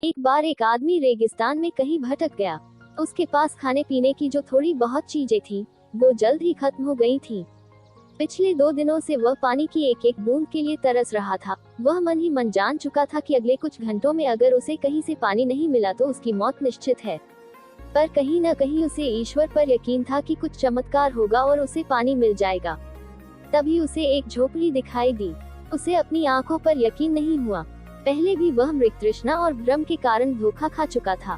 एक बार एक आदमी रेगिस्तान में कहीं भटक गया। उसके पास खाने पीने की जो थोड़ी बहुत चीजें थी वो जल्द ही खत्म हो गई थी। पिछले 2 दिनों से वह पानी की एक एक बूंद के लिए तरस रहा था। वह मन ही मन जान चुका था कि अगले कुछ घंटों में अगर उसे कहीं से पानी नहीं मिला तो उसकी मौत निश्चित है। पर कहीं न कहीं उसे ईश्वर पर यकीन था कि कुछ चमत्कार होगा और उसे पानी मिल जाएगा। तभी उसे एक झोपड़ी दिखाई दी। उसे अपनी आंखों पर यकीन नहीं हुआ। पहले भी वह मृग तृष्णा और भ्रम के कारण धोखा खा चुका था,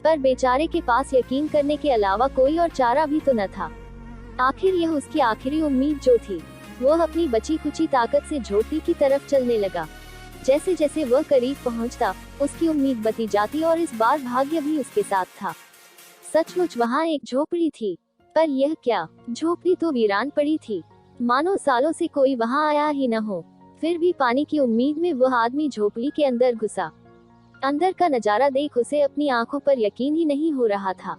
पर बेचारे के पास यकीन करने के अलावा कोई और चारा भी तो न था। आखिर यह उसकी आखिरी उम्मीद जो थी। वह अपनी बची कुची ताकत से झोपड़ी की तरफ चलने लगा। जैसे जैसे वह करीब पहुंचता, उसकी उम्मीद बती जाती और इस बार भाग्य भी उसके साथ था। सचमुच वहां एक झोपड़ी थी, पर यह क्या, झोपड़ी तो वीरान पड़ी थी, मानो सालों से कोई वहां आया ही न हो। फिर भी पानी की उम्मीद में वह आदमी झोपड़ी के अंदर घुसा। अंदर का नजारा देख उसे अपनी आंखों पर यकीन ही नहीं हो रहा था।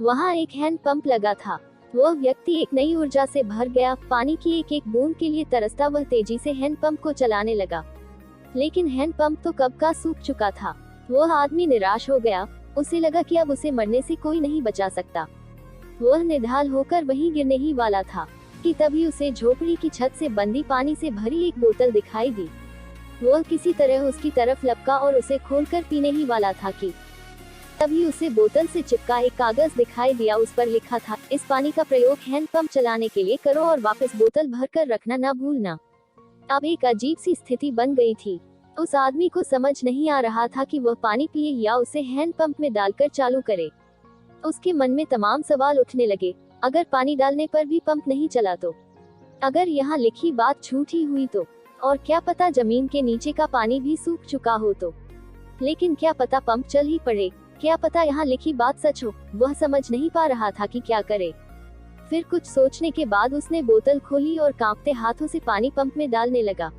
वहां एक हैंड पंप लगा था। वह व्यक्ति एक नई ऊर्जा से भर गया। पानी की एक एक बूंद के लिए तरसता वह तेजी से हैंड पंप को चलाने लगा, लेकिन हैंड पंप तो कब का सूख चुका था। वह आदमी निराश हो गया। उसे लगा कि अब उसे मरने से कोई नहीं बचा सकता। वह निढाल होकर वहीं गिरने ही वाला था कि तभी उसे झोपड़ी की छत से बंदी पानी से भरी एक बोतल दिखाई दी। वह किसी तरह उसकी तरफ लपका और उसे खोलकर पीने ही वाला था कि तभी उसे बोतल से चिपका एक कागज दिखाई दिया। उस पर लिखा था, इस पानी का प्रयोग हैंड पंप चलाने के लिए करो और वापस बोतल भरकर रखना ना भूलना। अब एक अजीब सी स्थिति बन गई थी। उस आदमी को समझ नहीं आ रहा था कि वह पानी पिए या उसे हैंड पंप में डालकर चालू करे। उसके मन में तमाम सवाल उठने लगे। अगर पानी डालने पर भी पंप नहीं चला तो? अगर यहाँ लिखी बात झूठी हुई तो? और क्या पता जमीन के नीचे का पानी भी सूख चुका हो तो? लेकिन क्या पता पंप चल ही पड़े? क्या पता यहाँ लिखी बात सच हो? वह समझ नहीं पा रहा था कि क्या करे। फिर कुछ सोचने के बाद उसने बोतल खोली और कांपते हाथों से पानी पंप में डालने लगा।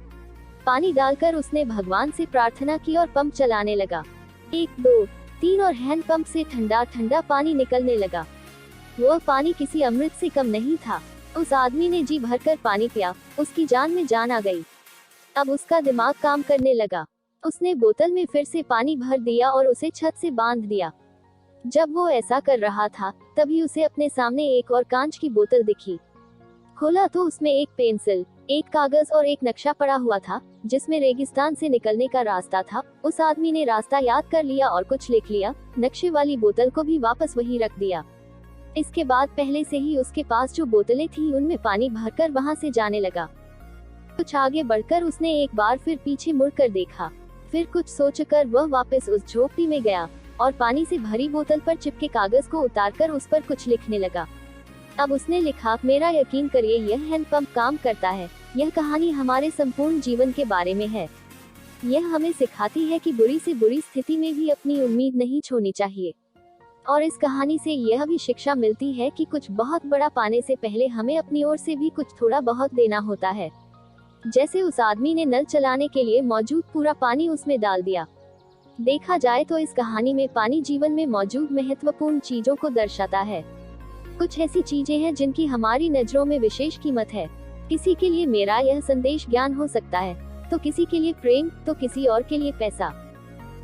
पानी डालकर उसने भगवान से प्रार्थना की और पंप चलाने लगा। 1, 2, 3 और हैंड पंप से ठंडा ठंडा पानी निकलने लगा। वह पानी किसी अमृत से कम नहीं था। उस आदमी ने जी भरकर पानी पिया। उसकी जान में जान आ गई। अब उसका दिमाग काम करने लगा। उसने बोतल में फिर से पानी भर दिया और उसे छत से बांध दिया। जब वो ऐसा कर रहा था, तभी उसे अपने सामने एक और कांच की बोतल दिखी। खोला तो उसमें एक पेंसिल, एक कागज और एक नक्शा पड़ा हुआ था, जिसमें रेगिस्तान से निकलने का रास्ता था। उस आदमी ने रास्ता याद कर लिया और कुछ लिख लिया। नक्शे वाली बोतल को भी वापस वहीं रख दिया। इसके बाद पहले से ही उसके पास जो बोतलें थीं, उनमें पानी भरकर वहां से जाने लगा। कुछ आगे बढ़कर उसने एक बार फिर पीछे मुड़कर देखा। फिर कुछ सोचकर वह वापस उस झोपड़ी में गया और पानी से भरी बोतल पर चिपके कागज को उतारकर उस पर कुछ लिखने लगा। अब उसने लिखा, मेरा यकीन करिए यह हैंड पंप काम करता है। यह कहानी हमारे संपूर्ण जीवन के बारे में है। यह हमें सिखाती है कि बुरी से बुरी स्थिति में भी अपनी उम्मीद नहीं छोड़नी चाहिए। और इस कहानी से यह भी शिक्षा मिलती है कि कुछ बहुत बड़ा पाने से पहले हमें अपनी ओर से भी कुछ थोड़ा बहुत देना होता है। जैसे उस आदमी ने नल चलाने के लिए मौजूद पूरा पानी उसमें डाल दिया। देखा जाए तो इस कहानी में पानी जीवन में मौजूद महत्वपूर्ण चीजों को दर्शाता है। कुछ ऐसी चीजें हैं जिनकी हमारी नजरों में विशेष कीमत है। किसी के लिए मेरा यह संदेश ज्ञान हो सकता है, तो किसी के लिए प्रेम, तो किसी और के लिए पैसा।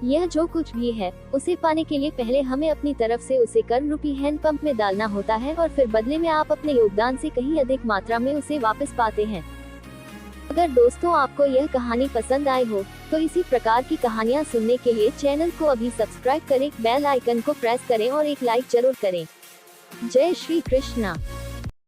यह जो कुछ भी है, उसे पाने के लिए पहले हमें अपनी तरफ से उसे कर्म रूपी हैंड पंप में डालना होता है और फिर बदले में आप अपने योगदान से कहीं अधिक मात्रा में उसे वापस पाते हैं। अगर दोस्तों आपको यह कहानी पसंद आई हो, तो इसी प्रकार की कहानियाँ सुनने के लिए चैनल को अभी सब्सक्राइब करें, बेल आइकन को प्रेस करें और एक लाइक जरूर करें। जय श्री कृष्णा।